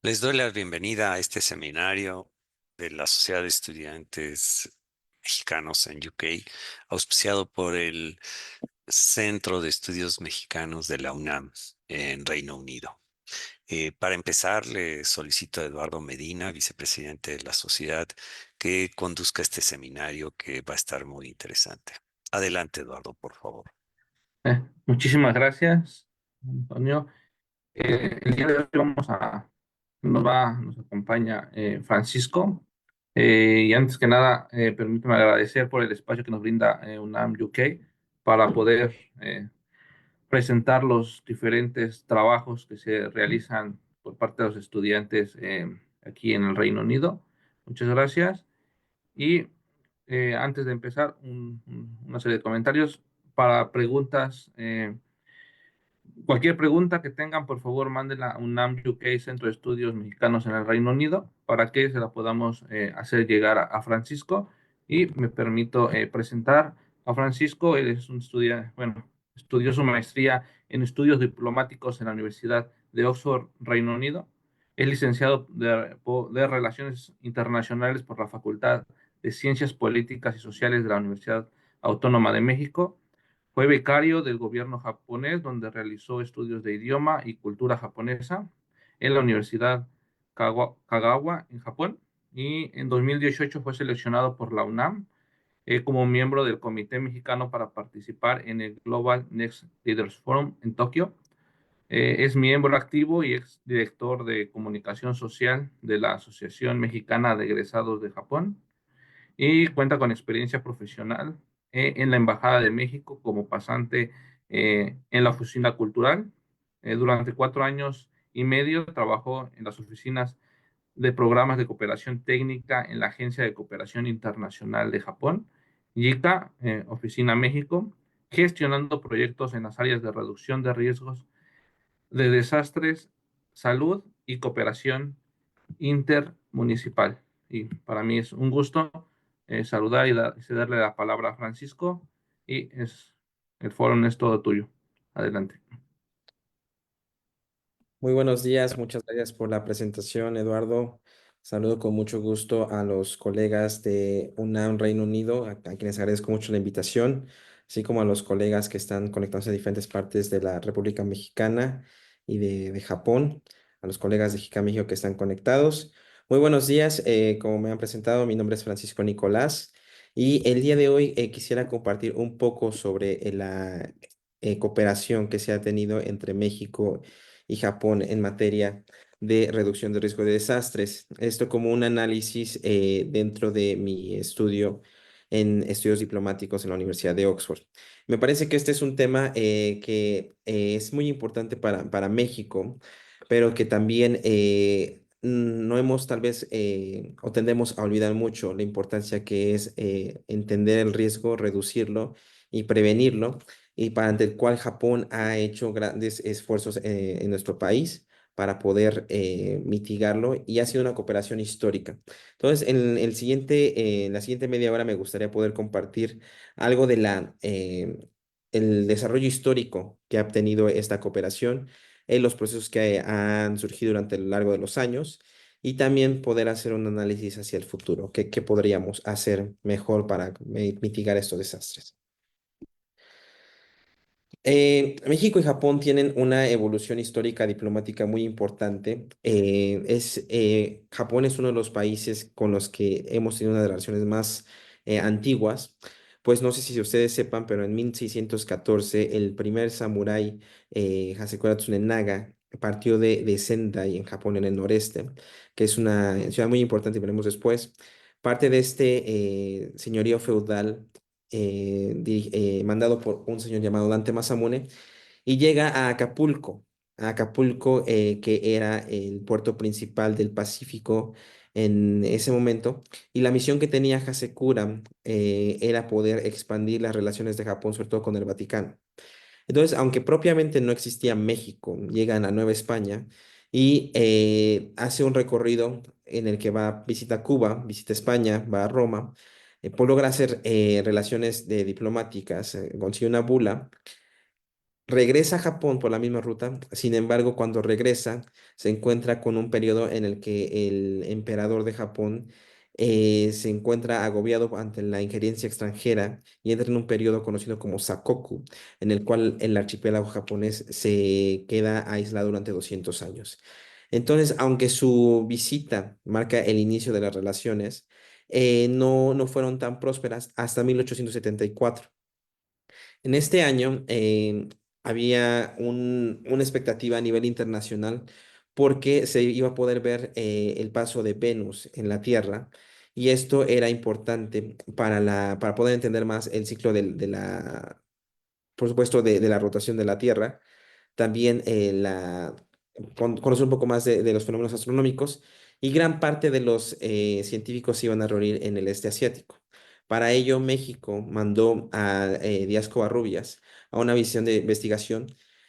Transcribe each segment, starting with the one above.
Les doy la bienvenida a este seminario de la Sociedad de Estudiantes Mexicanos en UK, auspiciado por el Centro de Estudios Mexicanos de la UNAM en Reino Unido. Para empezar, le solicito a Eduardo Medina, vicepresidente de la sociedad, que conduzca este seminario que va a estar muy interesante. Adelante, Eduardo, por favor. Muchísimas gracias, Antonio. El día de hoy nos acompaña Francisco. Y antes que nada, permíteme agradecer por el espacio que nos brinda UNAM UK para poder presentar los diferentes trabajos que se realizan por parte de los estudiantes aquí en el Reino Unido. Muchas gracias. Y antes de empezar, una serie de comentarios para preguntas. Cualquier pregunta que tengan, por favor, mándenla a UNAM UK, Centro de Estudios Mexicanos en el Reino Unido, para que se la podamos hacer llegar a Francisco. Y me permito presentar a Francisco. Él es un estudiante, bueno, estudió su maestría en estudios diplomáticos en la Universidad de Oxford, Reino Unido. Es licenciado de Relaciones Internacionales por la Facultad de Ciencias Políticas y Sociales de la Universidad Autónoma de México. Fue becario del gobierno japonés, donde realizó estudios de idioma y cultura japonesa en la Universidad Kagawa, en Japón. Y en 2018 fue seleccionado por la UNAM como miembro del Comité Mexicano para participar en el Global Next Leaders Forum en Tokio. Es miembro activo y ex director de comunicación social de la Asociación Mexicana de Egresados de Japón y cuenta con experiencia profesional en la Embajada de México como pasante en la oficina cultural. Durante 4 años y medio trabajó en las oficinas de programas de cooperación técnica en la Agencia de Cooperación Internacional de Japón, JICA, Oficina México, gestionando proyectos en las áreas de reducción de riesgos de desastres, salud y cooperación intermunicipal. Y para mí es un gusto saludar y cederle la palabra a Francisco y el foro es todo tuyo. Adelante. Muy buenos días, muchas gracias por la presentación, Eduardo. Saludo con mucho gusto a los colegas de UNAM Reino Unido, a quienes agradezco mucho la invitación, así como a los colegas que están conectados en diferentes partes de la República Mexicana y de Japón, a los colegas de JICA México que están conectados. Muy buenos días, como me han presentado, mi nombre es Francisco Nicolás y el día de hoy quisiera compartir un poco sobre la cooperación que se ha tenido entre México y Japón en materia de reducción de riesgo de desastres. Esto como un análisis dentro de mi estudio en estudios diplomáticos en la Universidad de Oxford. Me parece que este es un tema que es muy importante para México, pero que también no hemos tal vez o tendemos a olvidar mucho la importancia que es entender el riesgo, reducirlo y prevenirlo y para ante el cual Japón ha hecho grandes esfuerzos en nuestro país para poder mitigarlo y ha sido una cooperación histórica. Entonces, en la siguiente media hora me gustaría poder compartir algo de el desarrollo histórico que ha obtenido esta cooperación, en los procesos que han surgido durante el largo de los años y también poder hacer un análisis hacia el futuro. ¿Qué podríamos hacer mejor para mitigar estos desastres? México y Japón tienen una evolución histórica diplomática muy importante. Japón es uno de los países con los que hemos tenido una de las relaciones más antiguas. Pues no sé si ustedes sepan, pero en 1614 el primer samurái, Hasekura Tsunenaga, partió de Sendai en Japón, en el noreste, que es una ciudad muy importante, y veremos después. Parte de este señorío feudal mandado por un señor llamado Dante Masamune, y llega a Acapulco, que era el puerto principal del Pacífico en ese momento, y la misión que tenía Hasekura era poder expandir las relaciones de Japón, sobre todo con el Vaticano. Entonces, aunque propiamente no existía México, llegan a Nueva España y hace un recorrido en el que va, visita Cuba, visita España, va a Roma, pues logra hacer relaciones diplomáticas, consigue una bula regresa a Japón por la misma ruta. Sin embargo, cuando regresa, se encuentra con un periodo en el que el emperador de Japón se encuentra agobiado ante la injerencia extranjera y entra en un periodo conocido como Sakoku, en el cual el archipiélago japonés se queda aislado durante 200 años. Entonces, aunque su visita marca el inicio de las relaciones, no fueron tan prósperas hasta 1874. En este año había una expectativa a nivel internacional porque se iba a poder ver el paso de Venus en la Tierra, y esto era importante para poder entender más el ciclo por supuesto, de la rotación de la Tierra. También conocer un poco más de los fenómenos astronómicos, y gran parte de los científicos se iban a reunir en el este asiático. Para ello, México mandó a Díaz Covarrubias a una misión de investigación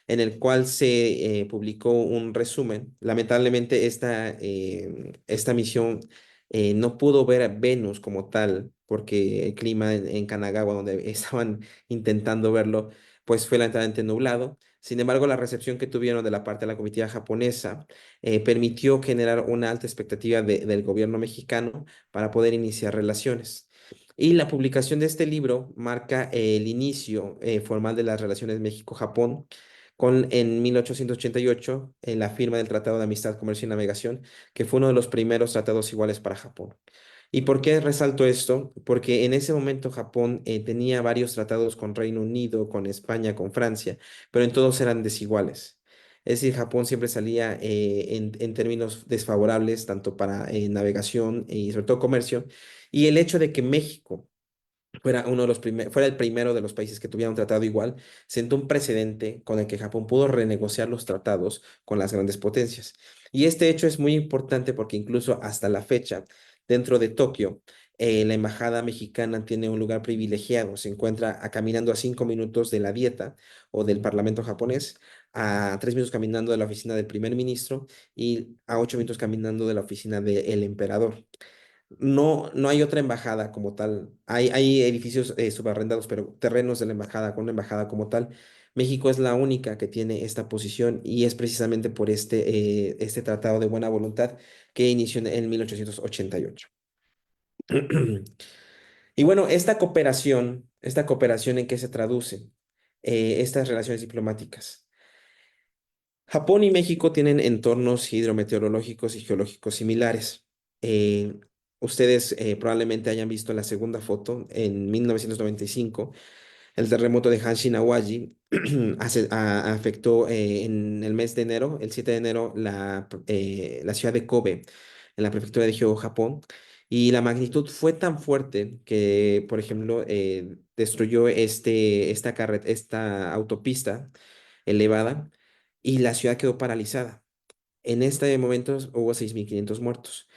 en el cual se publicó un resumen. Lamentablemente, esta misión no pudo ver a Venus como tal porque el clima en Kanagawa, donde estaban intentando verlo, pues fue lentamente nublado. Sin embargo, la recepción que tuvieron de la parte de la comitiva japonesa permitió generar una alta expectativa del gobierno mexicano para poder iniciar relaciones. Y la publicación de este libro marca el inicio formal de las relaciones México-Japón, en 1888 la firma del Tratado de Amistad, Comercio y Navegación, que fue uno de los primeros tratados iguales para Japón. ¿Y por qué resalto esto? Porque en ese momento Japón tenía varios tratados con Reino Unido, con España, con Francia, pero en todos eran desiguales. Es decir, Japón siempre salía en términos desfavorables, tanto para navegación y sobre todo comercio. Y el hecho de que México fuera el primero de los países que tuviera un tratado igual, sentó un precedente con el que Japón pudo renegociar los tratados con las grandes potencias. Y este hecho es muy importante porque incluso hasta la fecha, dentro de Tokio, la embajada mexicana tiene un lugar privilegiado. Se encuentra caminando a 5 minutos de la Dieta o del Parlamento japonés, a 3 minutos caminando de la oficina del primer ministro y a 8 minutos caminando de la oficina del emperador. No hay otra embajada como tal. Hay edificios subarrendados, pero terrenos de la embajada, con una embajada como tal. México es la única que tiene esta posición, y es precisamente por este tratado de buena voluntad que inició en 1888. Y bueno, esta cooperación, ¿en qué se traduce? Estas relaciones diplomáticas. Japón y México tienen entornos hidrometeorológicos y geológicos similares. Eh, Ustedes probablemente hayan visto la segunda foto en 1995, el terremoto de Hanshin-Awaji afectó en el mes de enero, el 7 de enero, la ciudad de Kobe, en la prefectura de Hyogo, Japón. Y la magnitud fue tan fuerte que, por ejemplo, destruyó esta autopista elevada, y la ciudad quedó paralizada. En este momento hubo 6.500 muertos.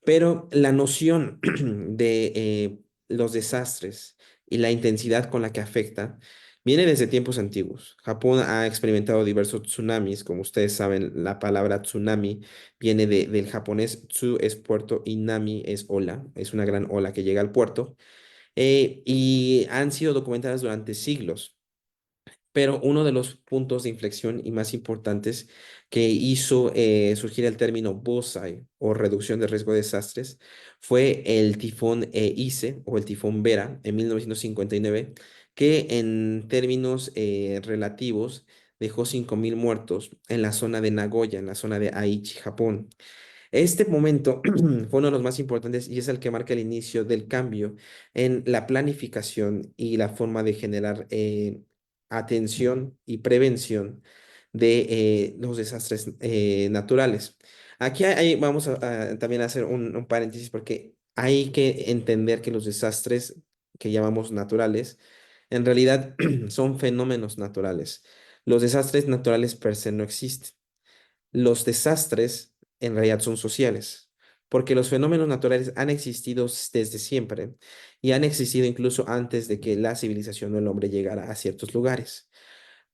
Pero la noción de los desastres y la intensidad con la que afecta viene desde tiempos antiguos. Japón ha experimentado diversos tsunamis. Como ustedes saben, la palabra tsunami viene del japonés. Tsu es puerto y nami es ola. Es una gran ola que llega al puerto. Y han sido documentadas durante siglos. Pero uno de los puntos de inflexión y más importantes que hizo surgir el término BOSAI, o reducción de riesgo de desastres, fue el tifón Ise, o el tifón Vera, en 1959, que en términos relativos dejó 5.000 muertos en la zona de Nagoya, en la zona de Aichi, Japón. Este momento fue uno de los más importantes, y es el que marca el inicio del cambio en la planificación y la forma de generar atención y prevención de los desastres naturales. Aquí vamos a también a hacer un paréntesis, porque hay que entender que los desastres que llamamos naturales en realidad son fenómenos naturales. Los desastres naturales per se no existen. Los desastres en realidad son sociales, porque los fenómenos naturales han existido desde siempre, y han existido incluso antes de que la civilización o el hombre llegara a ciertos lugares.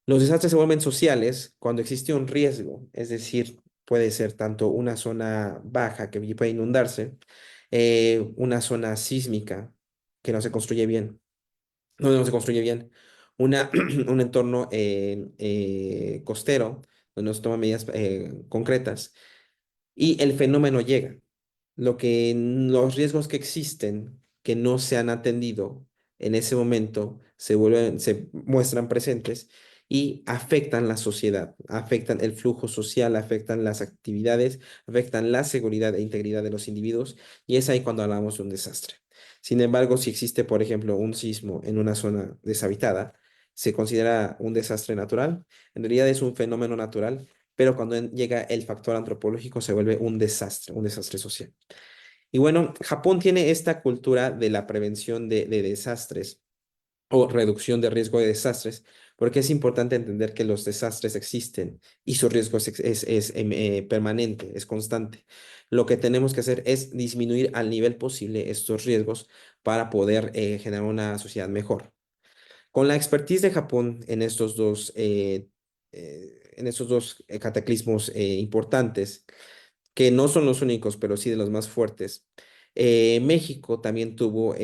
Los desastres se vuelven sociales cuando existe un riesgo, es decir, puede ser tanto una zona baja que puede inundarse, una zona sísmica que no se construye bien, no se construye bien, un entorno costero, donde no se toman medidas concretas, y el fenómeno llega. Los riesgos que existen, que no se han atendido en ese momento, se muestran presentes y afectan la sociedad, afectan el flujo social, afectan las actividades, afectan la seguridad e integridad de los individuos, y es ahí cuando hablamos de un desastre. Sin embargo, si existe, por ejemplo, un sismo en una zona deshabitada, se considera un desastre natural. En realidad es un fenómeno natural, pero cuando llega el factor antropológico se vuelve un desastre social. Y bueno, Japón tiene esta cultura de la prevención de desastres o reducción de riesgo de desastres, porque es importante entender que los desastres existen y su riesgo es permanente, es constante. Lo que tenemos que hacer es disminuir al nivel posible estos riesgos para poder generar una sociedad mejor. Con la expertise de Japón en estos dos cataclismos importantes, que no son los únicos, pero sí de los más fuertes. México también tuvo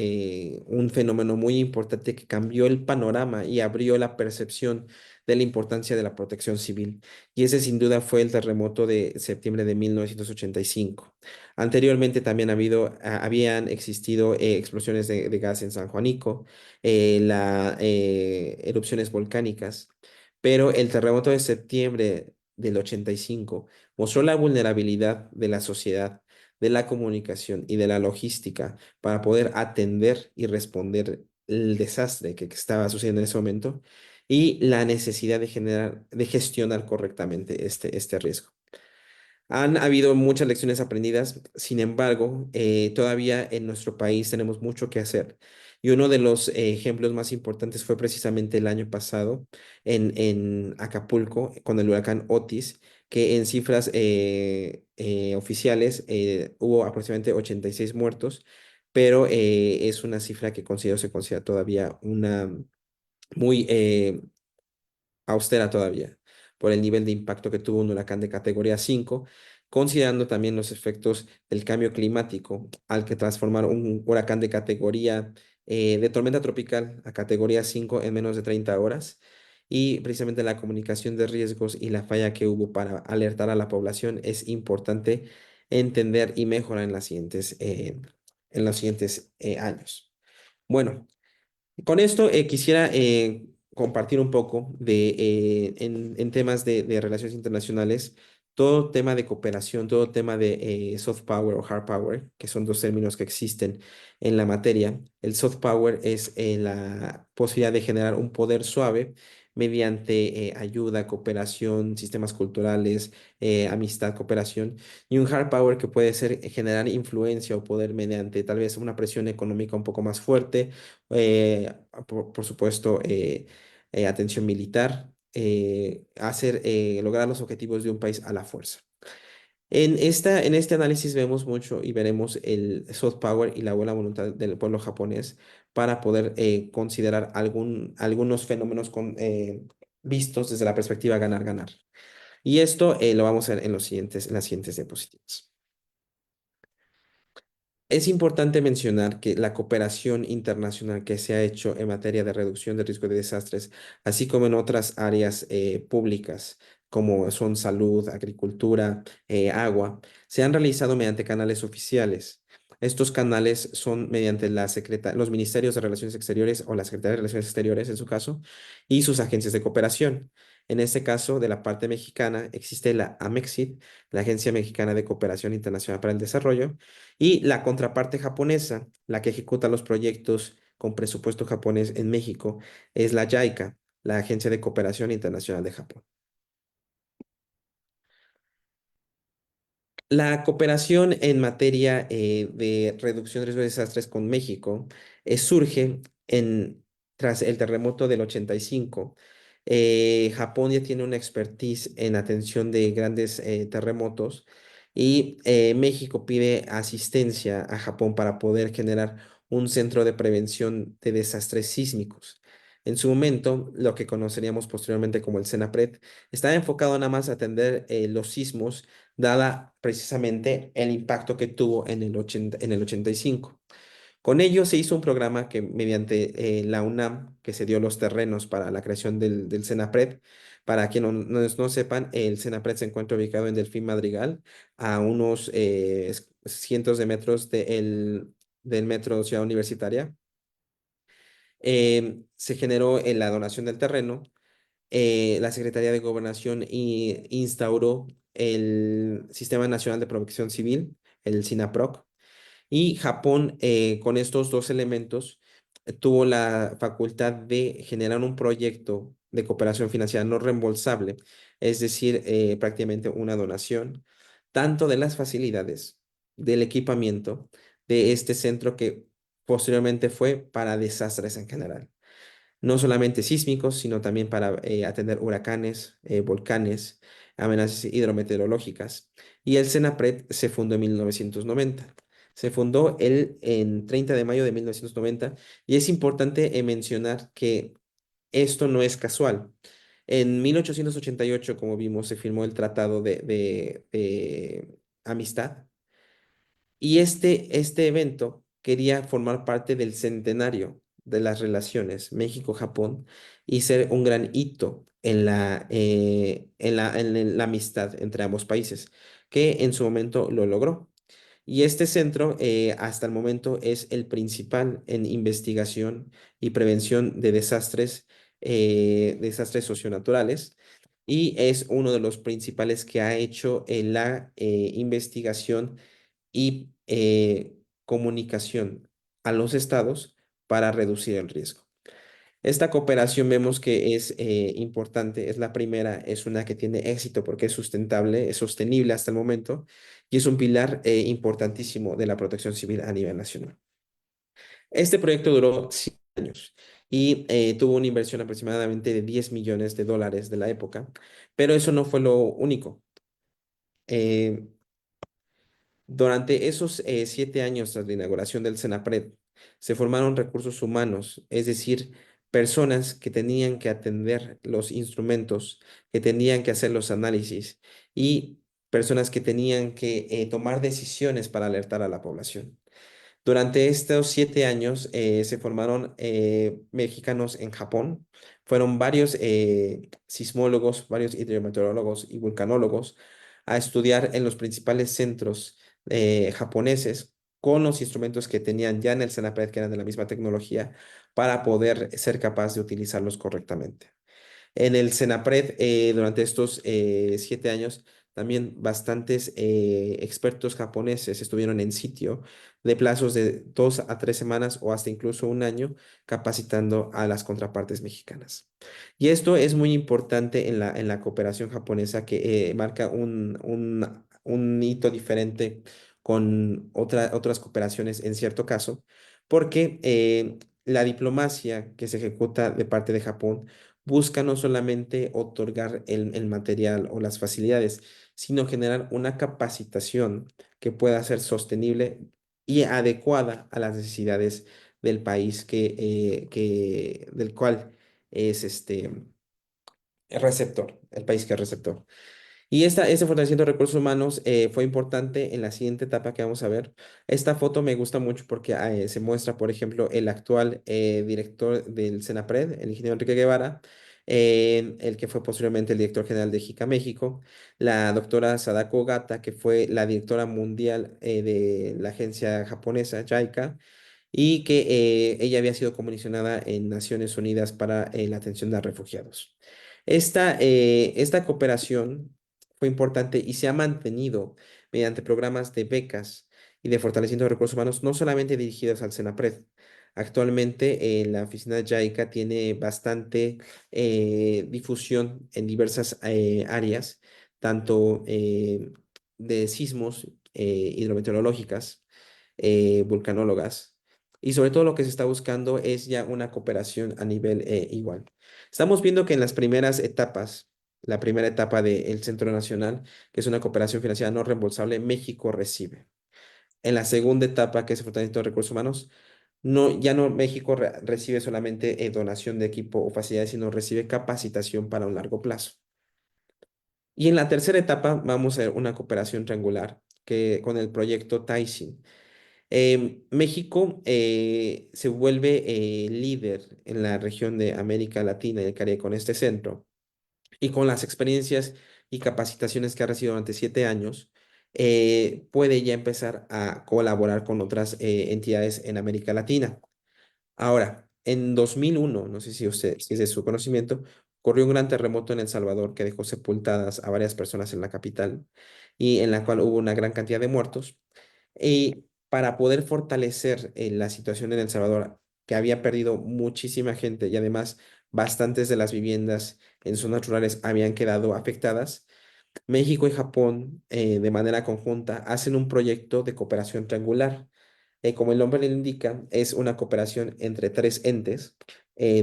un fenómeno muy importante que cambió el panorama y abrió la percepción de la importancia de la protección civil. Y ese sin duda fue el terremoto de septiembre de 1985. Anteriormente también habían existido explosiones de gas en San Juanico, erupciones volcánicas, pero el terremoto de septiembre del 85 mostró la vulnerabilidad de la sociedad, de la comunicación y de la logística para poder atender y responder el desastre que estaba sucediendo en ese momento y la necesidad de gestionar correctamente este riesgo. Han habido muchas lecciones aprendidas, sin embargo, todavía en nuestro país tenemos mucho que hacer. Y uno de los ejemplos más importantes fue precisamente el año pasado en Acapulco con el huracán Otis, que en cifras oficiales hubo aproximadamente 86 muertos, pero es una cifra que se considera todavía una muy austera todavía por el nivel de impacto que tuvo un huracán de categoría 5, considerando también los efectos del cambio climático al que transformar un huracán de categoría de tormenta tropical a categoría 5 en menos de 30 horas. Y precisamente la comunicación de riesgos y la falla que hubo para alertar a la población es importante entender y mejorar en los siguientes años. Bueno, con esto quisiera compartir un poco en temas de relaciones internacionales, todo tema de cooperación, todo tema de soft power o hard power, que son dos términos que existen en la materia. El soft power es la posibilidad de generar un poder suave mediante ayuda, cooperación, sistemas culturales, amistad, cooperación, y un hard power que puede ser generar influencia o poder mediante tal vez una presión económica un poco más fuerte, por supuesto, atención militar, lograr los objetivos de un país a la fuerza. En este análisis vemos mucho y veremos el soft power y la buena voluntad del pueblo japonés para poder considerar algunos fenómenos vistos desde la perspectiva ganar-ganar. Y esto lo vamos a ver en las siguientes diapositivas. Es importante mencionar que la cooperación internacional que se ha hecho en materia de reducción de riesgo de desastres, así como en otras áreas públicas, como son salud, agricultura, agua, se han realizado mediante canales oficiales. Estos canales son mediante los ministerios de Relaciones Exteriores o la Secretaría de Relaciones Exteriores, en su caso, y sus agencias de cooperación. En este caso, de la parte mexicana, existe la AMEXID, la Agencia Mexicana de Cooperación Internacional para el Desarrollo, y la contraparte japonesa, la que ejecuta los proyectos con presupuesto japonés en México, es la JICA, la Agencia de Cooperación Internacional de Japón. La cooperación en materia de reducción de riesgos de desastres con México surge tras el terremoto del 85. Japón ya tiene una expertise en atención de grandes terremotos y México pide asistencia a Japón para poder generar un centro de prevención de desastres sísmicos. En su momento, lo que conoceríamos posteriormente como el CENAPRED, estaba enfocado nada más a atender los sismos dada precisamente el impacto que tuvo en el 85. Con ello se hizo un programa que mediante la UNAM, que se dio los terrenos para la creación del CENAPRED. Para quienes no sepan, el CENAPRED se encuentra ubicado en Delfín Madrigal, a unos cientos de metros del metro Ciudad Universitaria. Se generó la donación del terreno. La Secretaría de Gobernación instauró el Sistema Nacional de Protección Civil, el SINAPROC, y Japón, con estos dos elementos, tuvo la facultad de generar un proyecto de cooperación financiera no reembolsable, es decir, prácticamente una donación, tanto de las facilidades, del equipamiento de este centro que posteriormente fue para desastres en general, no solamente sísmicos, sino también para atender huracanes, volcanes, amenazas hidrometeorológicas. Y el CENAPRED se fundó en 1990. Se fundó en 30 de mayo de 1990 y es importante mencionar que esto no es casual. En 1888, como vimos, se firmó el Tratado de Amistad y este evento quería formar parte del centenario de las relaciones México-Japón y ser un gran hito en la amistad entre ambos países, que en su momento lo logró. Y este centro, hasta el momento, es el principal en investigación y prevención de desastres socionaturales, y es uno de los principales que ha hecho la investigación y comunicación a los estados para reducir el riesgo. Esta cooperación vemos que es importante, es la primera, es una que tiene éxito porque es sustentable, es sostenible hasta el momento y es un pilar importantísimo de la protección civil a nivel nacional. Este proyecto duró 100 años y tuvo una inversión aproximadamente de 10 millones de dólares de la época, pero eso no fue lo único. Eh, Durante esos 7 años tras la inauguración del CENAPRED, se formaron recursos humanos, es decir, personas que tenían que atender los instrumentos, que tenían que hacer los análisis y personas que tenían que tomar decisiones para alertar a la población. Durante estos 7 años se formaron mexicanos en Japón. Fueron varios sismólogos, varios hidrometeorólogos y vulcanólogos a estudiar en los principales centros japoneses con los instrumentos que tenían ya en el CENAPRED, que eran de la misma tecnología, para poder ser capaz de utilizarlos correctamente. En el CENAPRED, durante estos 7 años, también bastantes expertos japoneses estuvieron en sitio de plazos de 2 a 3 semanas o hasta incluso un año capacitando a las contrapartes mexicanas. Y esto es muy importante en la cooperación japonesa que marca un hito diferente con otras cooperaciones en cierto caso, porque la diplomacia que se ejecuta de parte de Japón busca no solamente otorgar el material o las facilidades, sino generar una capacitación que pueda ser sostenible y adecuada a las necesidades del país del cual es receptor, el país que es receptor. Y este fortalecimiento de recursos humanos fue importante en la siguiente etapa que vamos a ver. Esta foto me gusta mucho porque se muestra, por ejemplo, el actual director del CENAPRED, el ingeniero Enrique Guevara, el que fue posteriormente el director general de JICA México, la doctora Sadako Ogata, que fue la directora mundial de la agencia japonesa JICA, y que ella había sido comisionada en Naciones Unidas para la atención de refugiados. Esta cooperación fue importante y se ha mantenido mediante programas de becas y de fortalecimiento de recursos humanos, no solamente dirigidos al CENAPRED. Actualmente, la oficina de JICA tiene bastante difusión en diversas áreas, tanto de sismos, hidrometeorológicas, vulcanólogas, y sobre todo lo que se está buscando es ya una cooperación a nivel igual. Estamos viendo que en las primeras etapas, la primera etapa del Centro Nacional, que es una cooperación financiera no reembolsable, México recibe. En la segunda etapa, que es el fortalecimiento de recursos humanos, no, ya no México recibe solamente donación de equipo o facilidades, sino recibe capacitación para un largo plazo. Y en la tercera etapa vamos a ver una cooperación triangular con el proyecto Taishin. México se vuelve líder en la región de América Latina y el Caribe con este centro y con las experiencias y capacitaciones que ha recibido durante 7 años, puede ya empezar a colaborar con otras entidades en América Latina. Ahora, en 2001, no sé si es de su conocimiento, ocurrió un gran terremoto en El Salvador que dejó sepultadas a varias personas en la capital y en la cual hubo una gran cantidad de muertos. Y para poder fortalecer la situación en El Salvador, que había perdido muchísima gente y además bastantes de las viviendas en zonas rurales habían quedado afectadas, México y Japón, de manera conjunta, hacen un proyecto de cooperación triangular. Como el nombre le indica, es una cooperación entre tres entes.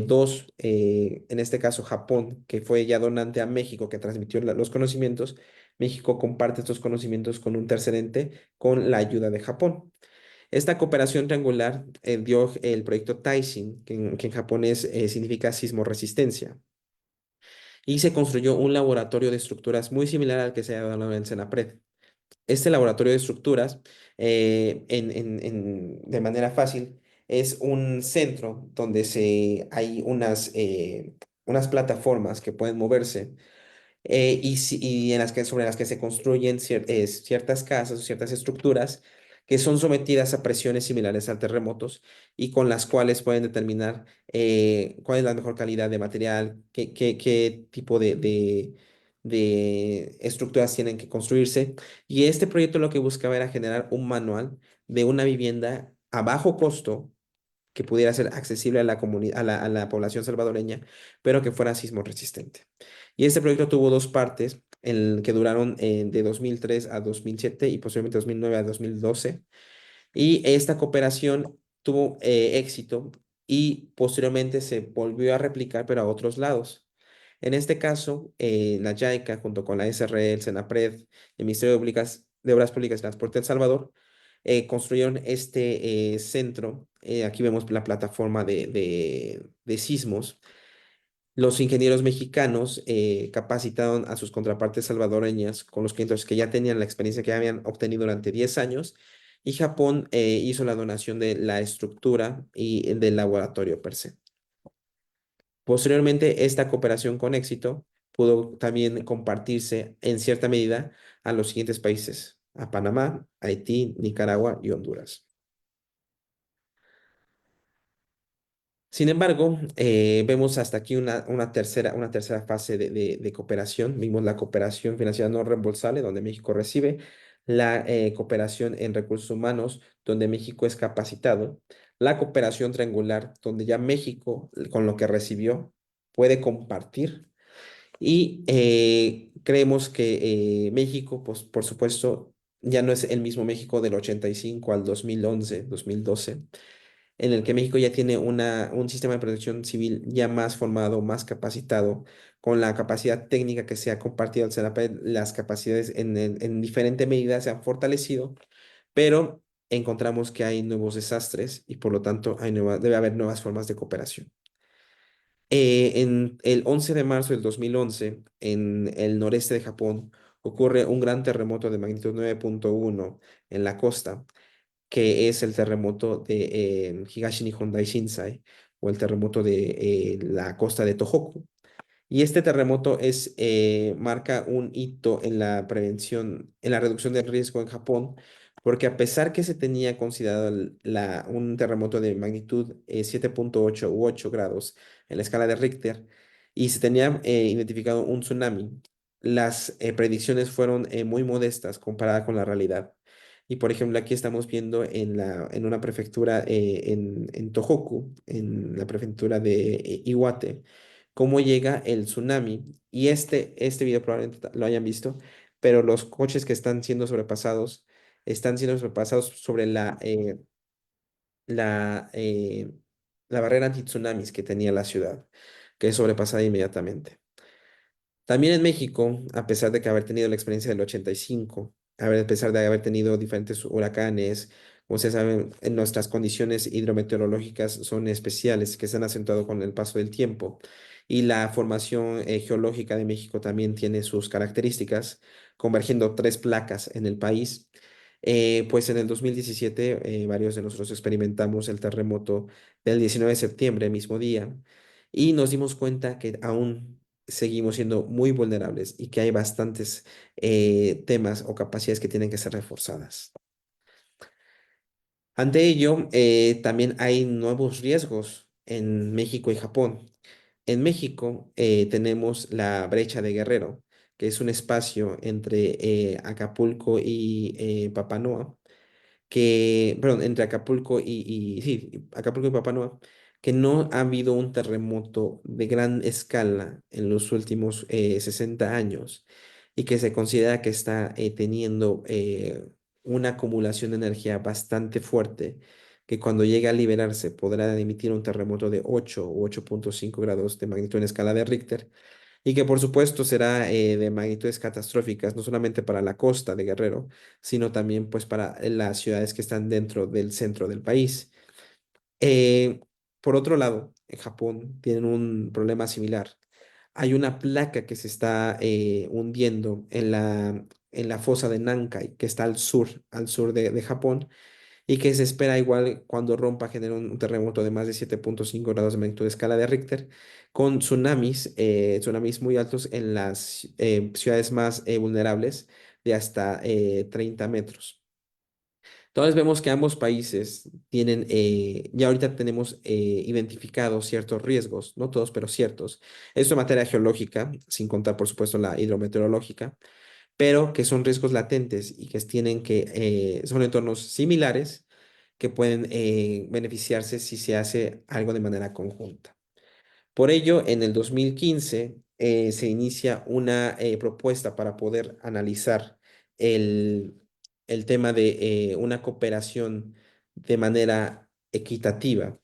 Dos, en este caso Japón, que fue ya donante a México, que transmitió los conocimientos. México comparte estos conocimientos con un tercer ente con la ayuda de Japón. Esta cooperación triangular dio el proyecto Taishin, que en japonés significa sismoresistencia, y se construyó un laboratorio de estructuras muy similar al que se ha dado en Senapred. Este laboratorio de estructuras, de manera fácil, es un centro donde hay unas plataformas que pueden moverse y sobre las que se construyen ciertas casas o ciertas estructuras que son sometidas a presiones similares a terremotos y con las cuales pueden determinar cuál es la mejor calidad de material, qué tipo de estructuras tienen que construirse. Y este proyecto lo que buscaba era generar un manual de una vivienda a bajo costo que pudiera ser accesible a la a la población salvadoreña, pero que fuera sismo resistente. Y este proyecto tuvo dos partes, que duraron de 2003 a 2007 y posiblemente 2009 a 2012. Y esta cooperación tuvo éxito y posteriormente se volvió a replicar, pero a otros lados. En este caso, la JICA, junto con la SRE, el SENAPRED, el Ministerio de Obras Públicas y Transporte de El Salvador, construyeron este centro. Aquí vemos la plataforma de sismos. Los ingenieros mexicanos capacitaron a sus contrapartes salvadoreñas con los clientes que ya tenían la experiencia que habían obtenido durante 10 años y Japón hizo la donación de la estructura y del laboratorio per se. Posteriormente, esta cooperación con éxito pudo también compartirse en cierta medida a los siguientes países: a Panamá, Haití, Nicaragua y Honduras. Sin embargo, vemos hasta aquí una tercera fase de cooperación. Vimos la cooperación financiera no reembolsable, donde México recibe, la cooperación en recursos humanos, donde México es capacitado, la cooperación triangular, donde ya México, con lo que recibió, puede compartir. Y creemos que México, pues, por supuesto, ya no es el mismo México del 85 al 2011, 2012, en el que México ya tiene un sistema de protección civil ya más formado, más capacitado, con la capacidad técnica que se ha compartido al CENAPED. Las capacidades en diferente medida se han fortalecido, pero encontramos que hay nuevos desastres y por lo tanto debe haber nuevas formas de cooperación. En el 11 de marzo del 2011, en el noreste de Japón, ocurre un gran terremoto de magnitud 9.1 en la costa, que es el terremoto de Higashi Nihon Daishinsai, o el terremoto de la costa de Tohoku. Y este terremoto marca un hito en la prevención, en la reducción del riesgo en Japón, porque a pesar que se tenía considerado un terremoto de magnitud 7.8 u 8 grados en la escala de Richter, y se tenía identificado un tsunami, las predicciones fueron muy modestas comparada con la realidad. Y por ejemplo, aquí estamos viendo en una prefectura en Tohoku, en la prefectura de Iwate, cómo llega el tsunami. Y este video probablemente lo hayan visto, pero los coches que están siendo sobrepasados sobre la, eh, la barrera anti-tsunamis que tenía la ciudad, que es sobrepasada inmediatamente. También en México, a pesar de que haber tenido la experiencia del 85, a pesar de haber tenido diferentes huracanes, como ustedes saben, en nuestras condiciones hidrometeorológicas son especiales, que se han acentuado con el paso del tiempo. Y la formación geológica de México también tiene sus características, convergiendo tres placas en el país. Pues en el 2017 varios de nosotros experimentamos el terremoto del 19 de septiembre, mismo día, y nos dimos cuenta que aún seguimos siendo muy vulnerables y que hay bastantes temas o capacidades que tienen que ser reforzadas. Ante ello, también hay nuevos riesgos en México y Japón. En México tenemos la brecha de Guerrero, que es un espacio entre Acapulco y Papanua, perdón, entre Acapulco sí, Acapulco y Papanua, que no ha habido un terremoto de gran escala en los últimos 60 años y que se considera que está teniendo una acumulación de energía bastante fuerte, que cuando llegue a liberarse podrá emitir un terremoto de 8 o 8,5 grados de magnitud en escala de Richter y que por supuesto será de magnitudes catastróficas, no solamente para la costa de Guerrero, sino también pues para las ciudades que están dentro del centro del país. Eh, por otro lado, en Japón tienen un problema similar. Hay una placa que se está hundiendo en la fosa de Nankai, que está al sur de Japón, y que se espera igual cuando rompa genera un terremoto de más de 7,5 grados de magnitud de escala de Richter, con tsunamis muy altos en las ciudades más vulnerables de hasta 30 metros. Entonces vemos que ambos países tienen, ya ahorita tenemos identificados ciertos riesgos, no todos, pero ciertos. Esto en materia geológica, sin contar por supuesto la hidrometeorológica, pero que son riesgos latentes y que son entornos similares que pueden beneficiarse si se hace algo de manera conjunta. Por ello, en el 2015 se inicia una propuesta para poder analizar el, el tema de una cooperación de manera equitativa,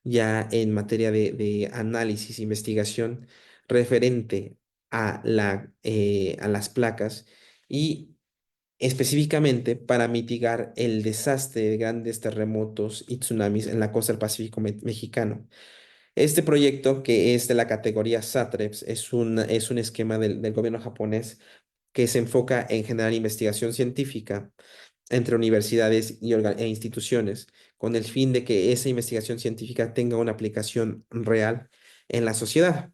ya en materia de análisis, investigación referente a las placas y específicamente para mitigar el desastre de grandes terremotos y tsunamis en la costa del Pacífico mexicano. Este proyecto, que es de la categoría SATREPS, es un esquema del gobierno japonés que se enfoca en generar investigación científica entre universidades e instituciones, con el fin de que esa investigación científica tenga una aplicación real en la sociedad.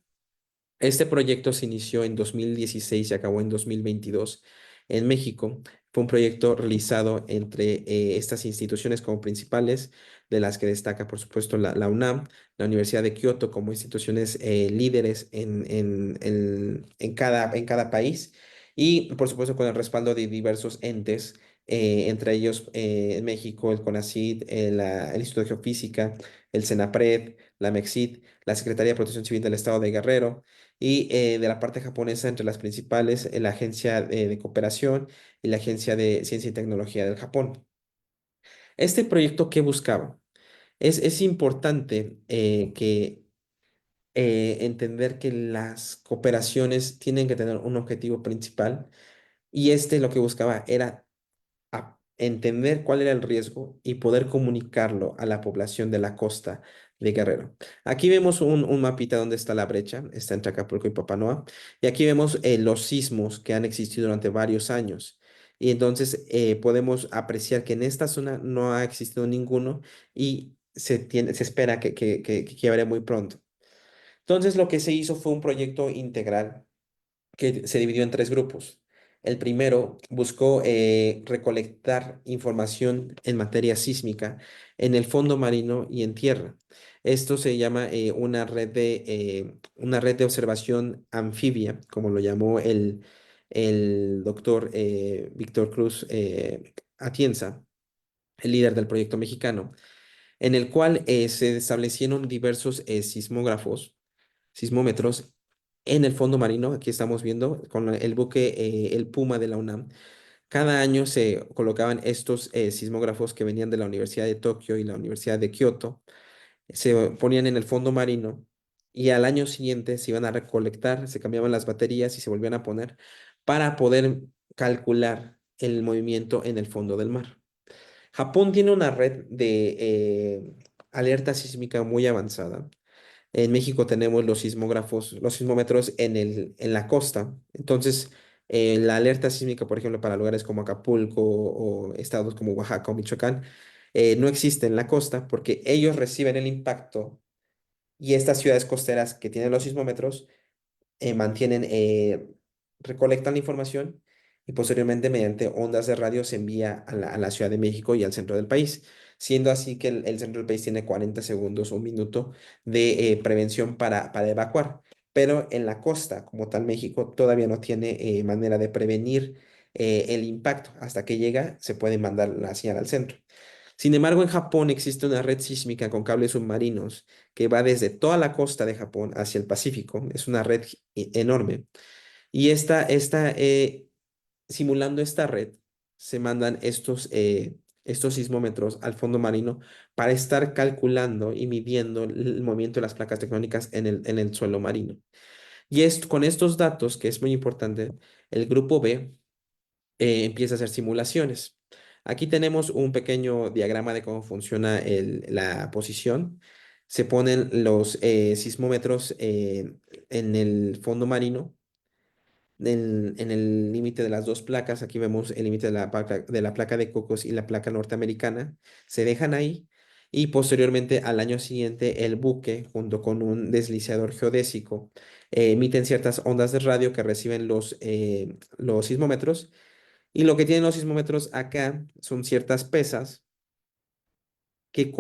Este proyecto se inició en 2016 y acabó en 2022 en México. Fue un proyecto realizado entre estas instituciones como principales, de las que destaca, por supuesto, la UNAM, la Universidad de Kioto como instituciones líderes en cada país y, por supuesto, con el respaldo de diversos entes, entre ellos en México el CONACYT, el Instituto de Geofísica, el CENAPRED, la MEXIT, la Secretaría de Protección Civil del Estado de Guerrero y de la parte japonesa, entre las principales, la Agencia de Cooperación y la Agencia de Ciencia y Tecnología del Japón. Este proyecto, ¿qué buscaba? Es importante que entender que las cooperaciones tienen que tener un objetivo principal y este lo que buscaba era entender cuál era el riesgo y poder comunicarlo a la población de la costa de Guerrero. Aquí vemos un mapita donde está la brecha, está entre Acapulco y Papanoa, y aquí vemos los sismos que han existido durante varios años. Y entonces podemos apreciar que en esta zona no ha existido ninguno y se espera que quiebre muy pronto. Entonces lo que se hizo fue un proyecto integral que se dividió en tres grupos. El primero buscó recolectar información en materia sísmica en el fondo marino y en tierra. Esto se llama una red de observación anfibia, como lo llamó el doctor Víctor Cruz Atienza, el líder del proyecto mexicano, en el cual se establecieron diversos sismómetros en el fondo marino. Aquí estamos viendo con el buque el Puma de la UNAM. Cada año se colocaban estos sismógrafos que venían de la Universidad de Tokio y la Universidad de Kioto. Se ponían en el fondo marino y al año siguiente se iban a recolectar, se cambiaban las baterías y se volvían a poner para poder calcular el movimiento en el fondo del mar. Japón tiene una red de alerta sísmica muy avanzada. En México tenemos los sismógrafos, los sismómetros en la costa. Entonces, La alerta sísmica, por ejemplo, para lugares como Acapulco o estados como Oaxaca o Michoacán, no existe en la costa porque ellos reciben el impacto y estas ciudades costeras que tienen los sismómetros mantienen, recolectan la información y posteriormente mediante ondas de radio se envía a la Ciudad de México y al centro del país, siendo así que el centro del país tiene 40 segundos o un minuto de prevención para evacuar. Pero en la costa, como tal México, todavía no tiene manera de prevenir el impacto. Hasta que llega, se puede mandar la señal al centro. Sin embargo, en Japón existe una red sísmica con cables submarinos que va desde toda la costa de Japón hacia el Pacífico. Es una red enorme. Y simulando esta red, se mandan estos sismómetros al fondo marino para estar calculando y midiendo el movimiento de las placas tectónicas en el suelo marino. Y con estos datos, que es muy importante, el grupo B empieza a hacer simulaciones. Aquí tenemos un pequeño diagrama de cómo funciona la posición. Se ponen los sismómetros en el fondo marino, en el límite de las dos placas. Aquí vemos el límite de la placa de Cocos y la placa norteamericana. Se dejan ahí y posteriormente al año siguiente el buque, junto con un deslizador geodésico, emiten ciertas ondas de radio que reciben los sismómetros y lo que tienen los sismómetros acá son ciertas pesas que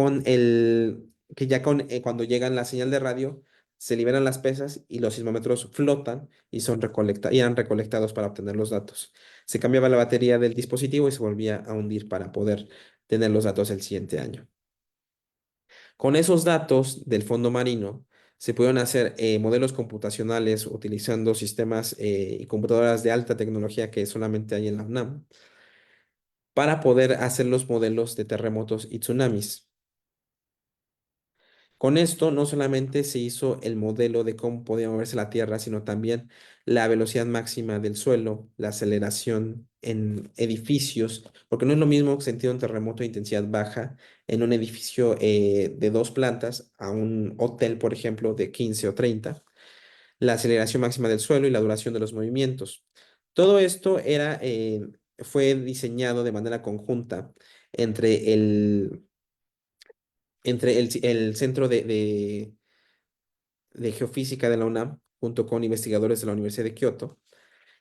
ya cuando llegan la señal de radio, se liberan las pesas y los sismómetros flotan y y eran recolectados para obtener los datos. Se cambiaba la batería del dispositivo y se volvía a hundir para poder tener los datos el siguiente año. Con esos datos del fondo marino, se pudieron hacer modelos computacionales utilizando sistemas y computadoras de alta tecnología que solamente hay en la UNAM para poder hacer los modelos de terremotos y tsunamis. Con esto no solamente se hizo el modelo de cómo podía moverse la Tierra, sino también la velocidad máxima del suelo, la aceleración en edificios, porque no es lo mismo sentir un terremoto de intensidad baja en un edificio de dos plantas a un hotel, por ejemplo, de 15 o 30, la aceleración máxima del suelo y la duración de los movimientos. Todo esto fue diseñado de manera conjunta entre el Centro de Geofísica de la UNAM, junto con investigadores de la Universidad de Kioto.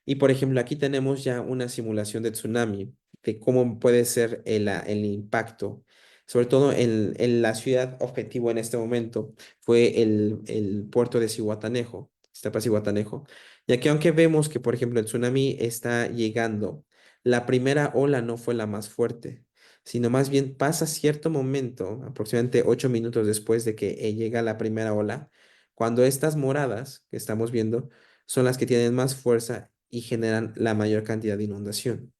Y por ejemplo, aquí tenemos ya una simulación de tsunami, de cómo puede ser el impacto, sobre todo en la ciudad objetivo en este momento, fue el puerto de Zihuatanejo, Iztapa-Zihuatanejo, ya que aunque vemos que, por ejemplo, el tsunami está llegando, la primera ola no fue la más fuerte, sino más bien pasa cierto momento, aproximadamente 8 minutos después de que llega la primera ola, cuando estas moradas que estamos viendo son las que tienen más fuerza y generan la mayor cantidad de inundación.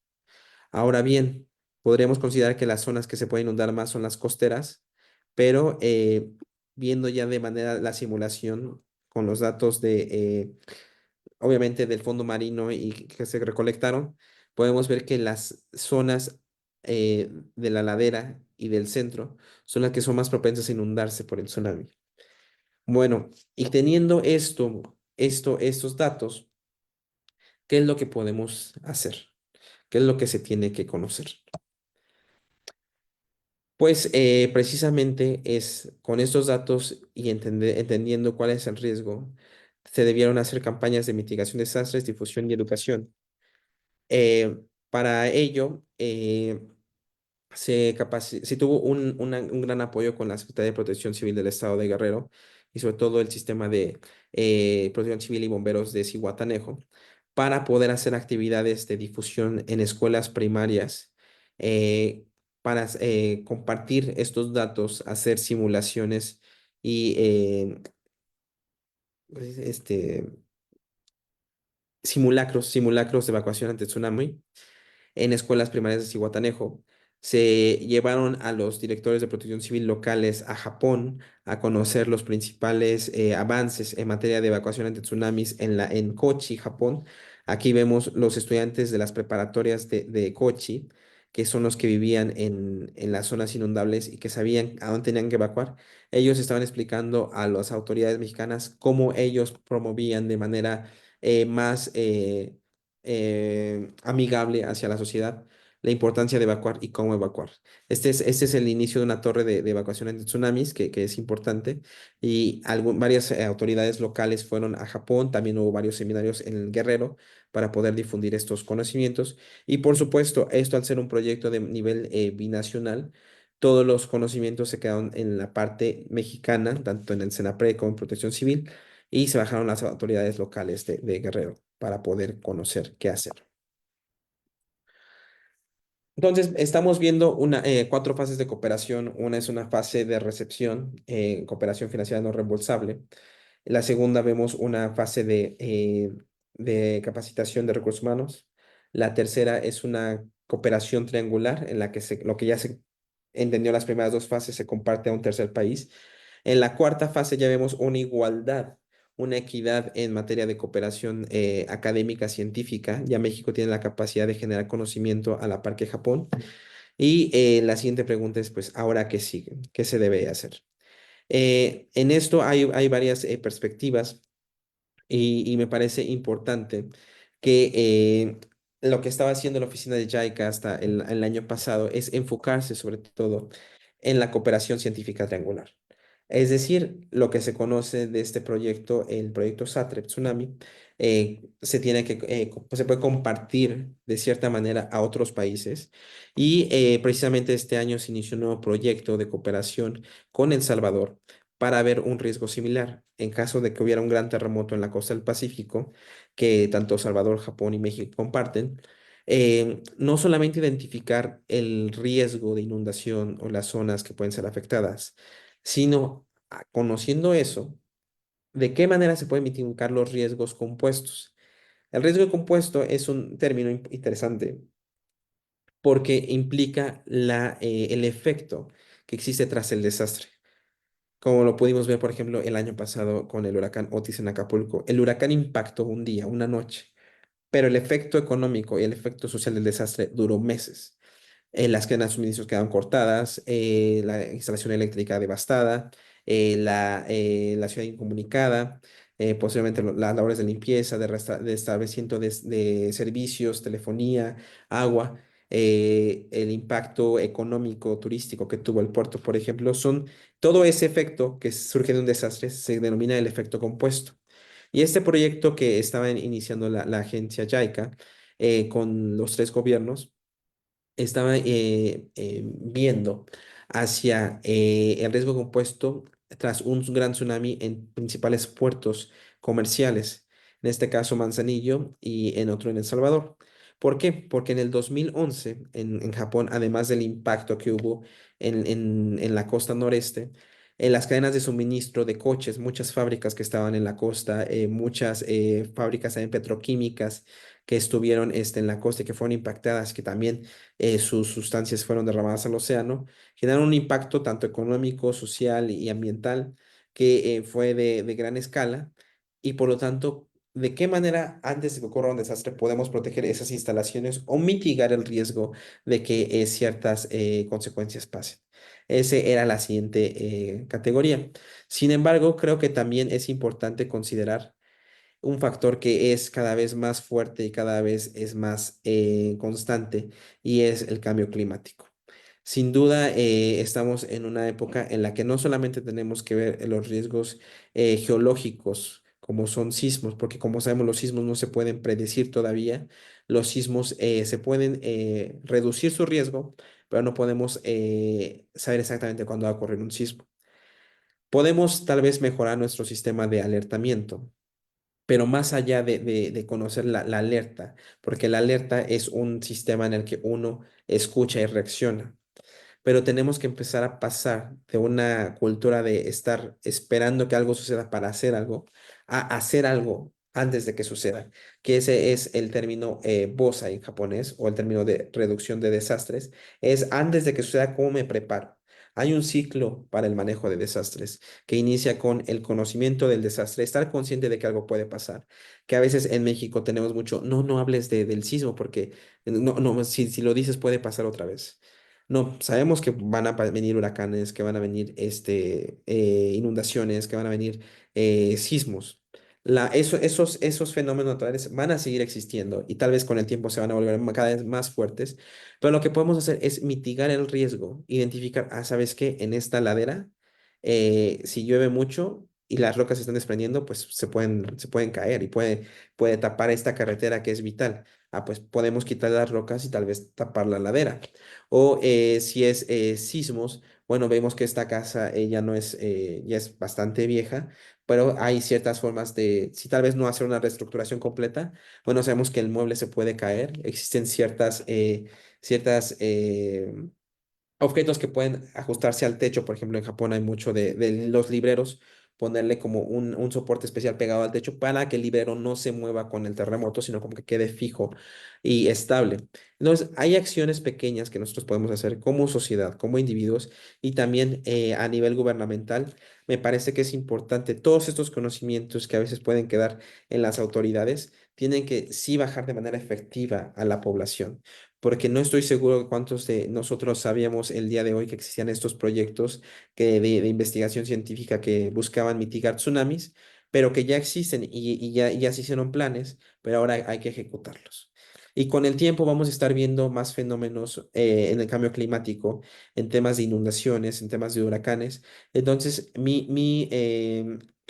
Ahora bien, podríamos considerar que las zonas que se pueden inundar más son las costeras, pero viendo ya de manera la simulación con los datos obviamente, del fondo marino y que se recolectaron, podemos ver que las zonas de la ladera y del centro son las que son más propensas a inundarse por el tsunami. Bueno, y teniendo estos datos, ¿qué es lo que podemos hacer? ¿Qué es lo que se tiene que conocer? Pues precisamente es con estos datos y entendiendo cuál es el riesgo, se debieron hacer campañas de mitigación de desastres, difusión y educación. Para ello, se tuvo un gran apoyo con la Secretaría de Protección Civil del Estado de Guerrero y sobre todo el sistema de protección civil y bomberos de Zihuatanejo para poder hacer actividades de difusión en escuelas primarias, eh, para compartir estos datos, hacer simulaciones y pues, simulacros de evacuación ante tsunami en escuelas primarias de Zihuatanejo. Se llevaron a los directores de protección civil locales a Japón a conocer los principales avances en materia de evacuación ante tsunamis en Kochi, Japón. Aquí vemos los estudiantes de las preparatorias de Kochi, que son los que vivían en las zonas inundables y que sabían a dónde tenían que evacuar. Ellos estaban explicando a las autoridades mexicanas cómo ellos promovían de manera más amigable hacia la sociedad, la importancia de evacuar y cómo evacuar. Este es el inicio de una torre de evacuación ante tsunamis que es importante y varias autoridades locales fueron a Japón, también hubo varios seminarios en el Guerrero para poder difundir estos conocimientos y por supuesto, esto al ser un proyecto de nivel binacional, todos los conocimientos se quedaron en la parte mexicana, tanto en el CENAPRE como en Protección Civil, y se bajaron las autoridades locales de Guerrero para poder conocer qué hacer. Entonces, estamos viendo cuatro fases de cooperación. Una es una fase de recepción, cooperación financiera no reembolsable. La segunda vemos una fase de capacitación de recursos humanos. La tercera es una cooperación triangular en la que lo que ya se entendió las primeras dos fases se comparte a un tercer país. En la cuarta fase ya vemos una igualdad, una equidad en materia de cooperación académica científica. Ya México tiene la capacidad de generar conocimiento a la par que Japón. Y la siguiente pregunta es, pues, ¿ahora qué sigue? ¿Qué se debe hacer? En esto hay varias perspectivas y me parece importante que lo que estaba haciendo la oficina de JICA hasta el año pasado es enfocarse sobre todo en la cooperación científica triangular. Es decir, lo que se conoce de este proyecto, el proyecto SATREP Tsunami, se puede compartir de cierta manera a otros países y precisamente este año se inició un nuevo proyecto de cooperación con El Salvador para ver un riesgo similar en caso de que hubiera un gran terremoto en la costa del Pacífico, que tanto Salvador, Japón y México comparten. No solamente identificar el riesgo de inundación o las zonas que pueden ser afectadas, sino conociendo eso, de qué manera se pueden mitigar los riesgos compuestos. El riesgo compuesto es un término interesante porque implica el efecto que existe tras el desastre. Como lo pudimos ver, por ejemplo, el año pasado con el huracán Otis en Acapulco. El huracán impactó un día, una noche, pero el efecto económico y el efecto social del desastre duró meses. Las cadenas de suministros quedaron cortadas, la instalación eléctrica devastada, la ciudad incomunicada, posiblemente las labores de limpieza, de establecimiento de servicios, telefonía, agua, el impacto económico, turístico que tuvo el puerto, por ejemplo, todo ese efecto que surge de un desastre se denomina el efecto compuesto. Y este proyecto que estaba iniciando la agencia JICA con los tres gobiernos, estaba viendo hacia el riesgo compuesto tras un gran tsunami en principales puertos comerciales, en este caso Manzanillo y en otro en El Salvador. ¿Por qué? Porque en el 2011 en Japón, además del impacto que hubo en la costa noreste, en las cadenas de suministro de coches, muchas fábricas que estaban en la costa, muchas fábricas también petroquímicas que estuvieron en la costa y que fueron impactadas, que también sus sustancias fueron derramadas al océano, generaron un impacto tanto económico, social y ambiental que fue de gran escala y por lo tanto, ¿de qué manera antes de que ocurra un desastre podemos proteger esas instalaciones o mitigar el riesgo de que ciertas consecuencias pasen? Ese era la siguiente categoría. Sin embargo, creo que también es importante considerar un factor que es cada vez más fuerte y cada vez es más constante y es el cambio climático. Sin duda, estamos en una época en la que no solamente tenemos que ver los riesgos geológicos, como son sismos, porque como sabemos los sismos no se pueden predecir todavía, los sismos se pueden reducir su riesgo, pero no podemos saber exactamente cuándo va a ocurrir un sismo. Podemos tal vez mejorar nuestro sistema de alertamiento, pero más allá de conocer la alerta, porque la alerta es un sistema en el que uno escucha y reacciona, pero tenemos que empezar a pasar de una cultura de estar esperando que algo suceda para hacer algo, a hacer algo antes de que suceda, que ese es el término BOSA en japonés, o el término de reducción de desastres, es antes de que suceda, ¿cómo me preparo? Hay un ciclo para el manejo de desastres que inicia con el conocimiento del desastre, estar consciente de que algo puede pasar, que a veces en México tenemos mucho, no, no hables del sismo porque no, no, si lo dices puede pasar otra vez. No, sabemos que van a venir huracanes, que van a venir inundaciones, que van a venir sismos. esos fenómenos naturales van a seguir existiendo y tal vez con el tiempo se van a volver cada vez más fuertes, pero lo que podemos hacer es mitigar el riesgo, identificar, ¿sabes qué? En esta ladera, si llueve mucho y las rocas se están desprendiendo, pues se pueden caer y puede tapar esta carretera que es vital. Pues podemos quitar las rocas y tal vez tapar la ladera. O si es sismos, bueno, vemos que esta casa ya no es, ya es bastante vieja, pero hay ciertas formas de, si tal vez no hacer una reestructuración completa, bueno, sabemos que el mueble se puede caer, existen ciertas objetos que pueden ajustarse al techo. Por ejemplo, en Japón hay mucho de los libreros, ponerle como un soporte especial pegado al techo para que el librero no se mueva con el terremoto, sino como que quede fijo y estable. Entonces, hay acciones pequeñas que nosotros podemos hacer como sociedad, como individuos y también a nivel gubernamental. Me parece que es importante todos estos conocimientos que a veces pueden quedar en las autoridades, tienen que sí bajar de manera efectiva a la población, porque no estoy seguro de cuántos de nosotros sabíamos el día de hoy que existían estos proyectos de investigación científica que buscaban mitigar tsunamis, pero que ya existen y ya se hicieron planes, pero ahora hay que ejecutarlos. Y con el tiempo vamos a estar viendo más fenómenos en el cambio climático, en temas de inundaciones, en temas de huracanes. Entonces, mi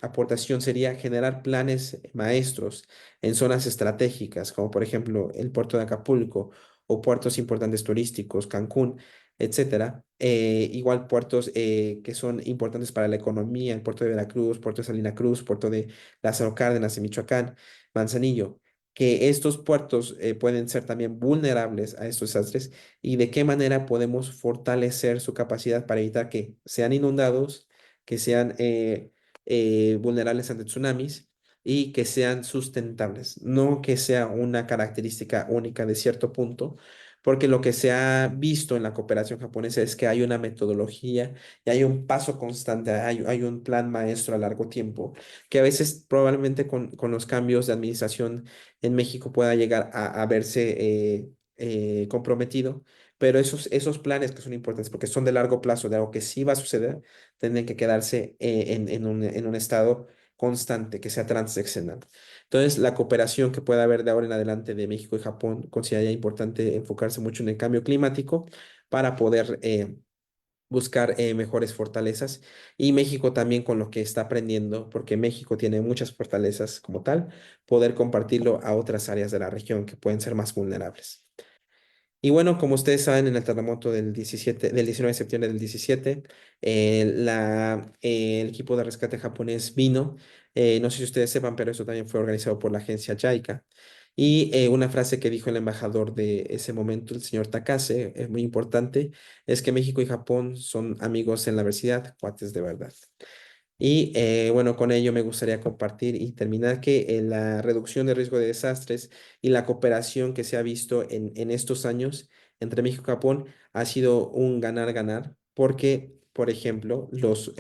aportación sería generar planes maestros en zonas estratégicas, como por ejemplo el puerto de Acapulco o puertos importantes turísticos, Cancún, etcétera. Igual puertos que son importantes para la economía, el puerto de Veracruz, puerto de Salina Cruz, puerto de Lázaro Cárdenas de Michoacán, Manzanillo, que estos puertos pueden ser también vulnerables a estos desastres y de qué manera podemos fortalecer su capacidad para evitar que sean inundados, que sean vulnerables ante tsunamis y que sean sustentables, no que sea una característica única de cierto punto, porque lo que se ha visto en la cooperación japonesa es que hay una metodología y hay un paso constante, hay un plan maestro a largo tiempo, que a veces probablemente con los cambios de administración en México pueda llegar a verse comprometido. Pero esos planes que son importantes porque son de largo plazo, de algo que sí va a suceder, tienen que quedarse en un estado constante, que sea transaccional. Entonces, la cooperación que pueda haber de ahora en adelante de México y Japón, consideraría importante enfocarse mucho en el cambio climático para poder buscar mejores fortalezas. Y México también con lo que está aprendiendo, porque México tiene muchas fortalezas como tal, poder compartirlo a otras áreas de la región que pueden ser más vulnerables. Y bueno, como ustedes saben, en el terremoto del 19 de septiembre del 17, el equipo de rescate japonés vino. No sé si ustedes sepan, pero eso también fue organizado por la agencia JICA. Y una frase que dijo el embajador de ese momento, el señor Takase, es muy importante, es que México y Japón son amigos en la adversidad, cuates de verdad. Y bueno, con ello me gustaría compartir y terminar que la reducción de riesgo de desastres y la cooperación que se ha visto en estos años entre México y Japón ha sido un ganar-ganar, porque, por ejemplo, los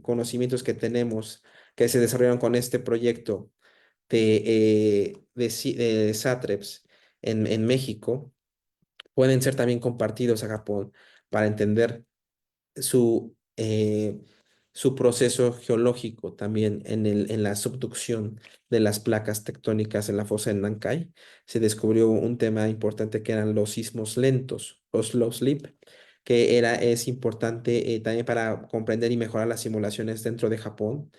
conocimientos que tenemos que se desarrollaron con este proyecto de SATREPS en México pueden ser también compartidos a Japón para entender su proceso geológico también en la subducción de las placas tectónicas en la fosa de Nankai. Se descubrió un tema importante que eran los sismos lentos, los slow slip, es importante también para comprender y mejorar las simulaciones dentro de Japón.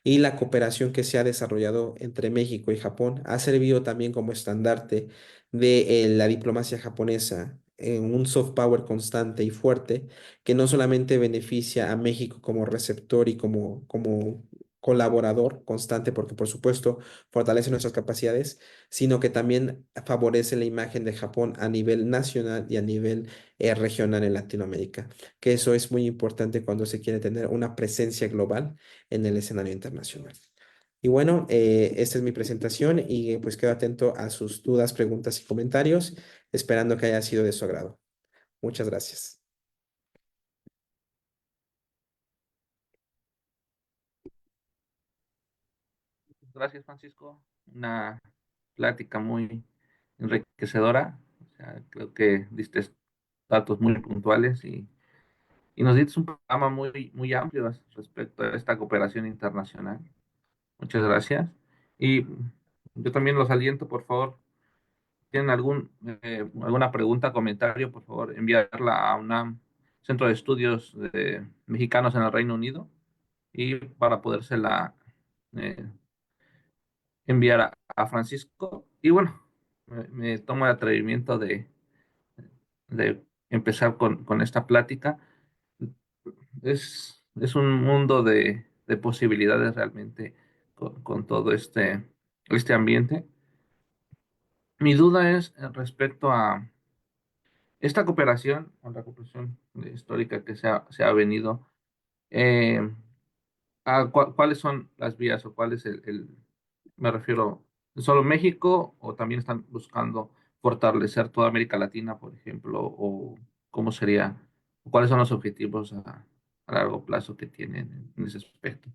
Y la cooperación que se ha desarrollado entre México y Japón ha servido también como estandarte de la diplomacia japonesa, en un soft power constante y fuerte que no solamente beneficia a México como receptor y como colaborador constante, porque por supuesto fortalece nuestras capacidades, sino que también favorece la imagen de Japón a nivel nacional y a nivel regional en Latinoamérica, que eso es muy importante cuando se quiere tener una presencia global en el escenario internacional. Y bueno, esta es mi presentación y pues quedo atento a sus dudas, preguntas y comentarios, esperando que haya sido de su agrado. Muchas gracias. Gracias, Francisco. Una plática muy enriquecedora. O sea, creo que diste datos muy puntuales y nos diste un programa muy, muy amplio respecto a esta cooperación internacional. Muchas gracias. Y yo también los aliento, por favor, tienen alguna pregunta, comentario, por favor, enviarla a UNAM, Centro de Estudios Mexicanos en el Reino Unido, y para podérsela eh, enviar a Francisco. Y bueno, me tomo el atrevimiento de empezar con esta plática. Es un mundo de posibilidades realmente con todo este ambiente. Mi duda es respecto a esta cooperación, o la cooperación histórica que se ha venido. eh, ¿Cuáles son las vías o cuál es me refiero, solo México o también están buscando fortalecer toda América Latina, por ejemplo, o cómo sería, o cuáles son los objetivos a largo plazo que tienen en ese aspecto?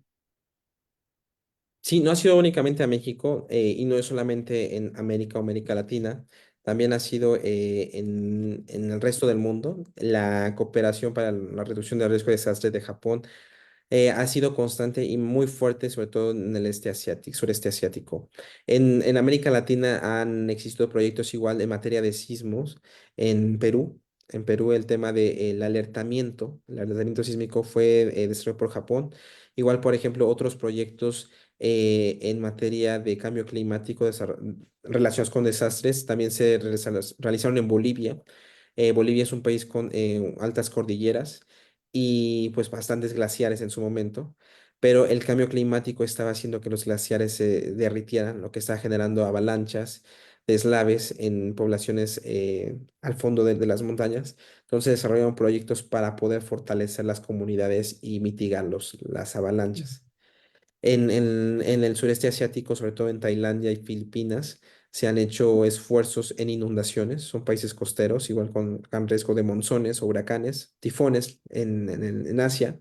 Sí, no ha sido únicamente a México y no es solamente en América o América Latina, también ha sido en el resto del mundo. La cooperación para la reducción del riesgo de desastres de Japón ha sido constante y muy fuerte, sobre todo en el sureste asiático. En América Latina han existido proyectos igual en materia de sismos en Perú. En Perú el tema del el alertamiento sísmico fue desarrollado por Japón. Igual, por ejemplo, otros proyectos en materia de cambio climático relacionados con desastres también se realizaron en Bolivia. Bolivia es un país con altas cordilleras y pues bastantes glaciares en su momento, pero el cambio climático estaba haciendo que los glaciares se derritieran, lo que está generando avalanchas, deslaves en poblaciones al fondo de las montañas. Entonces desarrollaron proyectos para poder fortalecer las comunidades y mitigar las avalanchas. En el sureste asiático, sobre todo en Tailandia y Filipinas, se han hecho esfuerzos en inundaciones. Son países costeros, igual con gran riesgo de monzones o huracanes, tifones en Asia,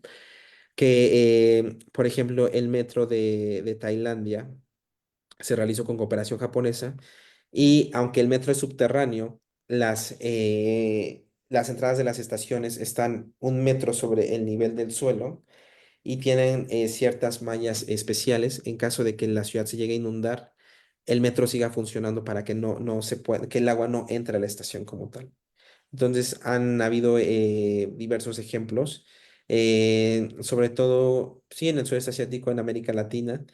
que, por ejemplo, el metro de Tailandia se realizó con cooperación japonesa y aunque el metro es subterráneo, las entradas de las estaciones están 1 metro sobre el nivel del suelo y tienen ciertas mallas especiales en caso de que la ciudad se llegue a inundar, el metro siga funcionando para que no se pueda, que el agua no entre a la estación como tal. Entonces han habido diversos ejemplos, sobre todo, sí, en el sudeste asiático, en América Latina.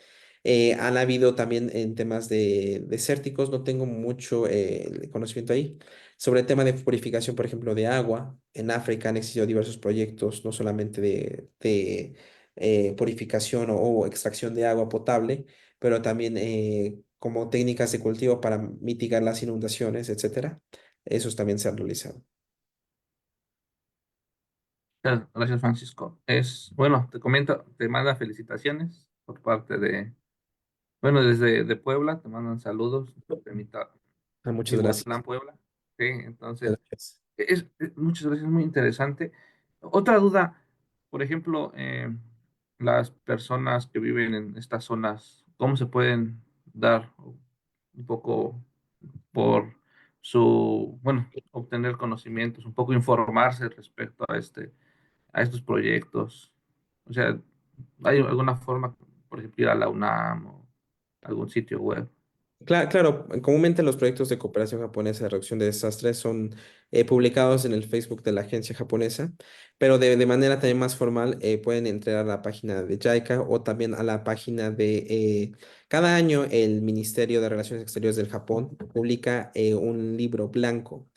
Han habido también en temas de desérticos, no tengo mucho conocimiento ahí. Sobre el tema de purificación, por ejemplo, de agua, en África han existido diversos proyectos, no solamente de purificación o extracción de agua potable, pero también como técnicas de cultivo para mitigar las inundaciones, etcétera. Esos también se han realizado. Gracias, Francisco. Bueno, te comento, te manda felicitaciones por parte bueno, desde de Puebla, te mandan saludos de Muchas gracias. Mihuatlán, Puebla. Sí, entonces, Gracias. muchas gracias, muy interesante. Otra duda, por ejemplo, las personas que viven en estas zonas, ¿cómo se pueden dar un poco por bueno, obtener conocimientos, un poco informarse respecto a estos proyectos? O sea, ¿hay alguna forma, por ejemplo, ir a la UNAM o algún sitio web? Claro, comúnmente los proyectos de cooperación japonesa de reducción de desastres son publicados en el Facebook de la agencia japonesa, pero de manera también más formal pueden entrar a la página de JICA o también a la página cada año el Ministerio de Relaciones Exteriores del Japón publica un libro blanco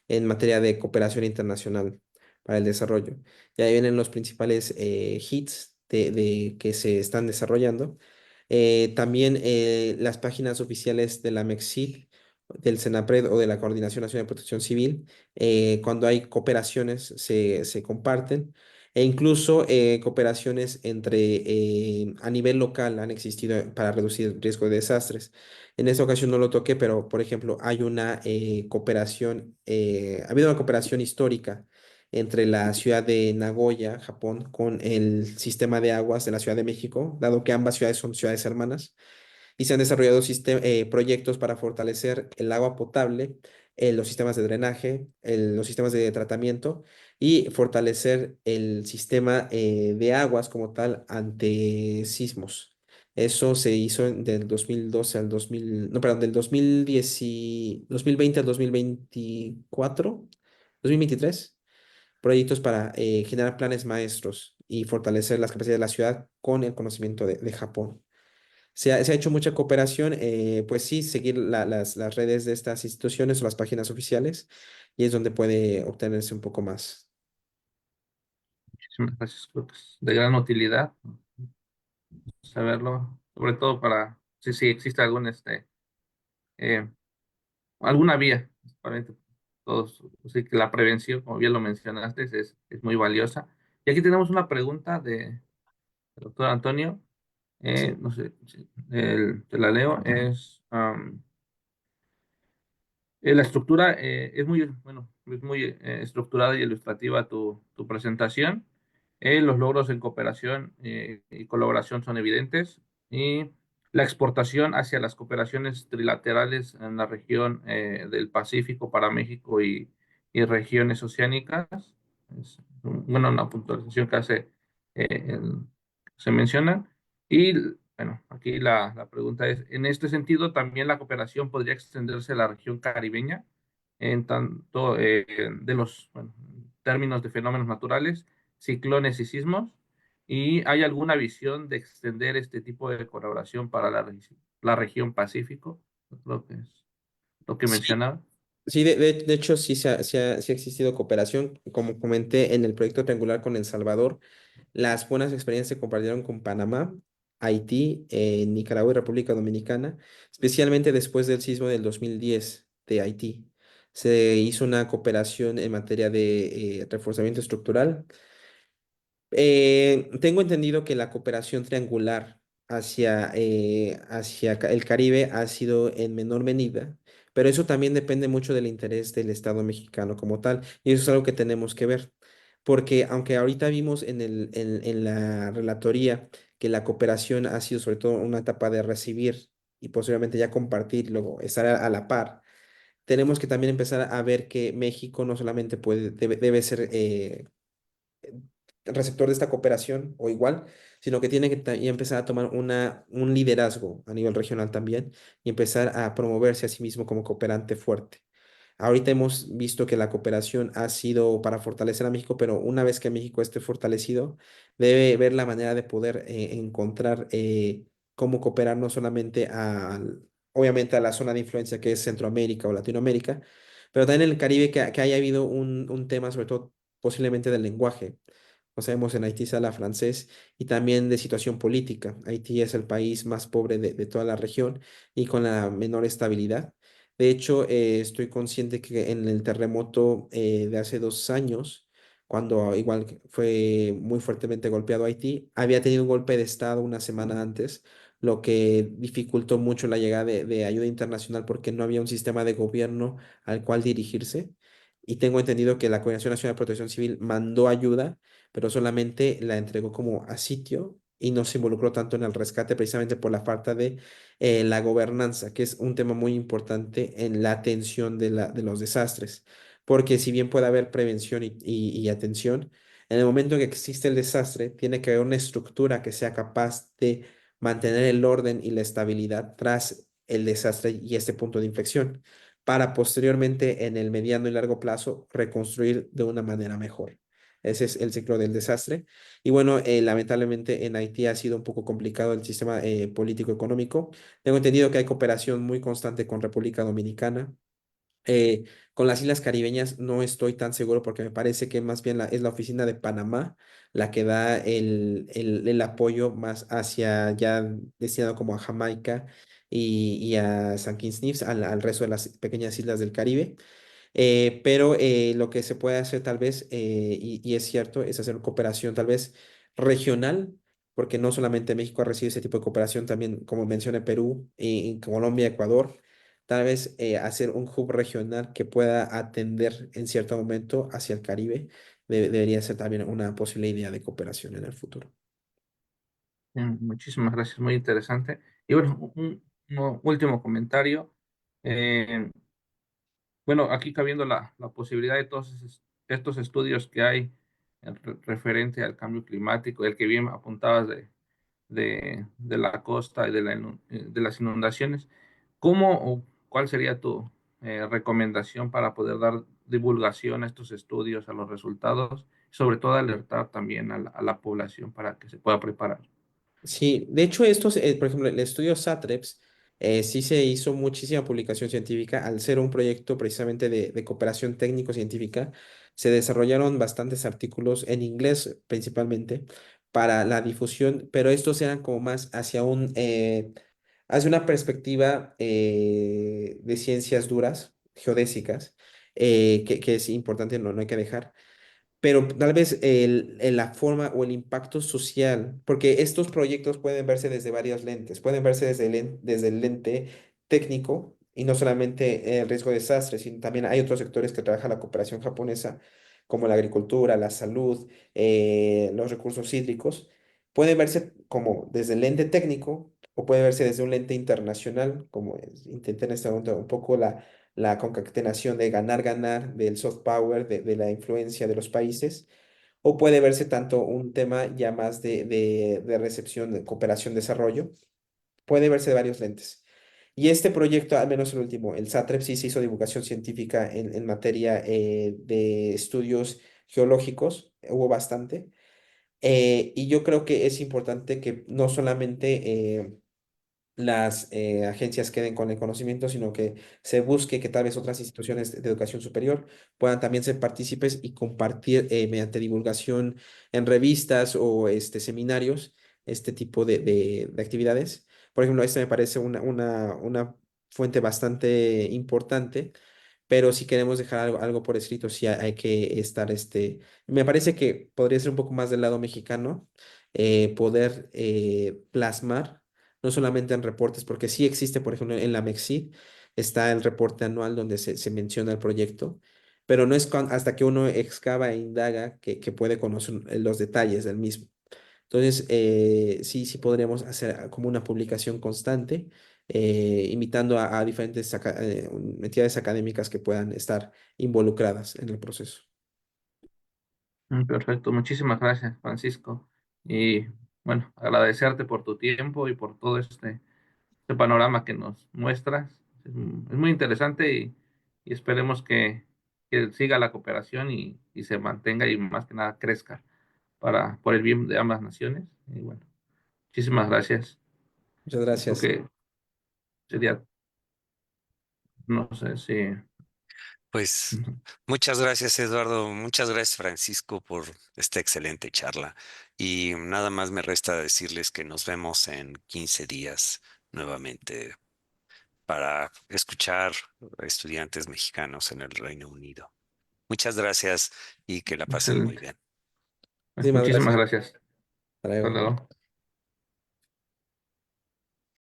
en materia de cooperación internacional para el desarrollo. Y ahí vienen los principales hits que se están desarrollando. También las páginas oficiales de la MEXID, del CENAPRED o de la Coordinación Nacional de Protección Civil, cuando hay cooperaciones se comparten e incluso cooperaciones a nivel local han existido para reducir el riesgo de desastres. En esta ocasión no lo toqué, pero por ejemplo hay una ha habido una cooperación histórica entre la ciudad de Nagoya, Japón, con el sistema de aguas de la Ciudad de México, dado que ambas ciudades son ciudades hermanas, y se han desarrollado proyectos para fortalecer el agua potable, los sistemas de drenaje, los sistemas de tratamiento y fortalecer el sistema de aguas como tal ante sismos. Eso se hizo del 2012 al 2000, no, perdón, del 2010 2020 al 2024, 2023, proyectos para generar planes maestros y fortalecer las capacidades de la ciudad con el conocimiento de Japón. Se ha hecho mucha cooperación, pues sí, seguir las redes de estas instituciones o las páginas oficiales, y es donde puede obtenerse un poco más. Muchísimas gracias, creo que es de gran utilidad saberlo, sobre todo para si existe eh, alguna vía, para todos, así que la prevención, como bien lo mencionaste, es muy valiosa. Y aquí tenemos una pregunta del doctor Antonio, Sí. no sé, te la leo, la estructura es muy, bueno, es muy estructurada y ilustrativa tu presentación. Los logros en cooperación y colaboración son evidentes y la exportación hacia las cooperaciones trilaterales en la región del Pacífico para México y regiones oceánicas. Es, bueno, una puntualización que se menciona. Y bueno, aquí la pregunta es, en este sentido, también la cooperación podría extenderse a la región caribeña, en tanto de los bueno, términos de fenómenos naturales, ciclones y sismos, y hay alguna visión de extender este tipo de colaboración para la región Pacífico. Creo que es lo que Sí, mencionaba. sí, de hecho sí, sí ha existido cooperación, como comenté en el proyecto triangular con El Salvador. Las buenas experiencias se compartieron con Panamá, Haití, Nicaragua y República Dominicana, especialmente después del sismo del 2010 de Haití. Se hizo una cooperación en materia de reforzamiento estructural. Tengo entendido que la cooperación triangular hacia el Caribe ha sido en menor medida, pero eso también depende mucho del interés del Estado mexicano como tal, y eso es algo que tenemos que ver, porque aunque ahorita vimos en la relatoría que la cooperación ha sido sobre todo una etapa de recibir y posiblemente ya compartir, luego estar a la par, tenemos que también empezar a ver que México no solamente debe ser receptor de esta cooperación o igual, sino que tiene que ya empezar a tomar un liderazgo a nivel regional también y empezar a promoverse a sí mismo como cooperante fuerte. Ahorita hemos visto que la cooperación ha sido para fortalecer a México, pero una vez que México esté fortalecido, debe ver la manera de poder encontrar cómo cooperar no solamente obviamente a la zona de influencia que es Centroamérica o Latinoamérica, pero también en el Caribe que haya habido un tema sobre todo posiblemente del lenguaje. Como sabemos, en Haití se habla francés y también de situación política. Haití es el país más pobre de toda la región y con la menor estabilidad. De hecho, estoy consciente que en el terremoto de hace 2 años, cuando igual que fue muy fuertemente golpeado Haití, había tenido un golpe de estado una semana antes, lo que dificultó mucho la llegada de ayuda internacional porque no había un sistema de gobierno al cual dirigirse. Y tengo entendido que la Coordinación Nacional de Protección Civil mandó ayuda, pero solamente la entregó como a sitio y no se involucró tanto en el rescate precisamente por la falta de la gobernanza, que es un tema muy importante en la atención de los desastres. Porque si bien puede haber prevención y atención, en el momento en que existe el desastre, tiene que haber una estructura que sea capaz de mantener el orden y la estabilidad tras el desastre y este punto de inflexión, para posteriormente en el mediano y largo plazo reconstruir de una manera mejor. Ese es el ciclo del desastre. Y bueno, lamentablemente en Haití ha sido un poco complicado el sistema político-económico. Tengo entendido que hay cooperación muy constante con República Dominicana. Eh, con las islas caribeñas no estoy tan seguro porque me parece que más bien es la oficina de Panamá la que da el apoyo más hacia ya destinado como a Jamaica y a San Kitts Nevis, al resto de las pequeñas islas del Caribe. Pero lo que se puede hacer tal vez, y es cierto, es hacer cooperación tal vez regional, porque no solamente México ha recibido ese tipo de cooperación, también como mencioné Perú, y Colombia, Ecuador, tal vez hacer un hub regional que pueda atender en cierto momento hacia el Caribe, debería ser también una posible idea de cooperación en el futuro. Bien, muchísimas gracias, muy interesante. Y bueno, un último comentario. Eh, bueno, aquí cabiendo la posibilidad de todos estos estudios que hay referente al cambio climático, el que bien apuntabas de la costa y de las inundaciones. ¿Cómo o cuál sería tu recomendación para poder dar divulgación a estos estudios, a los resultados, sobre todo alertar también a la población para que se pueda preparar? Sí, de hecho, por ejemplo, el estudio SATREPS, sí se hizo muchísima publicación científica al ser un proyecto precisamente de cooperación técnico-científica. Se desarrollaron bastantes artículos en inglés principalmente para la difusión, pero estos eran como más hacia una perspectiva de ciencias duras, geodésicas, que es importante, no hay que dejar, pero tal vez la forma o el impacto social, porque estos proyectos pueden verse desde varias lentes, pueden verse desde el lente técnico y no solamente el riesgo de desastre, sino también hay otros sectores que trabaja la cooperación japonesa, como la agricultura, la salud, los recursos hídricos. Pueden verse como desde el lente técnico o puede verse desde un lente internacional, como intenté en este momento un poco la concatenación de ganar-ganar, del soft power, de la influencia de los países, o puede verse tanto un tema ya más de recepción, de cooperación, desarrollo, puede verse de varios lentes. Y este proyecto, al menos el último, el SATREP, sí se hizo divulgación científica en materia de estudios geológicos, hubo bastante. Y yo creo que es importante que no solamente las agencias queden con el conocimiento, sino que se busque que tal vez otras instituciones de educación superior puedan también ser partícipes y compartir mediante divulgación en revistas o seminarios este tipo de actividades. Por ejemplo, este me parece una fuente bastante importante. Pero si queremos dejar algo por escrito, sí hay que estar, me parece que podría ser un poco más del lado mexicano, poder plasmar no solamente en reportes, porque sí existe, por ejemplo, en la MEXID está el reporte anual donde se menciona el proyecto, pero no es hasta que uno excava e indaga que puede conocer los detalles del mismo. Entonces, sí podríamos hacer como una publicación constante, invitando a diferentes entidades académicas que puedan estar involucradas en el proceso. Perfecto, muchísimas gracias, Francisco. Y bueno, agradecerte por tu tiempo y por todo este panorama que nos muestras. Es muy interesante y esperemos que siga la cooperación y se mantenga y más que nada crezca por el bien de ambas naciones. Y bueno, muchísimas gracias. Muchas Creo gracias. que sería, no sé si... Pues muchas gracias, Eduardo. Muchas gracias, Francisco, por esta excelente charla. Y nada más me resta decirles que nos vemos en 15 días nuevamente para escuchar a estudiantes mexicanos en el Reino Unido. Muchas gracias y que la pasen muy Excelente. bien. Muchísimas Muchísimas gracias. gracias. Hasta Hasta luego. luego.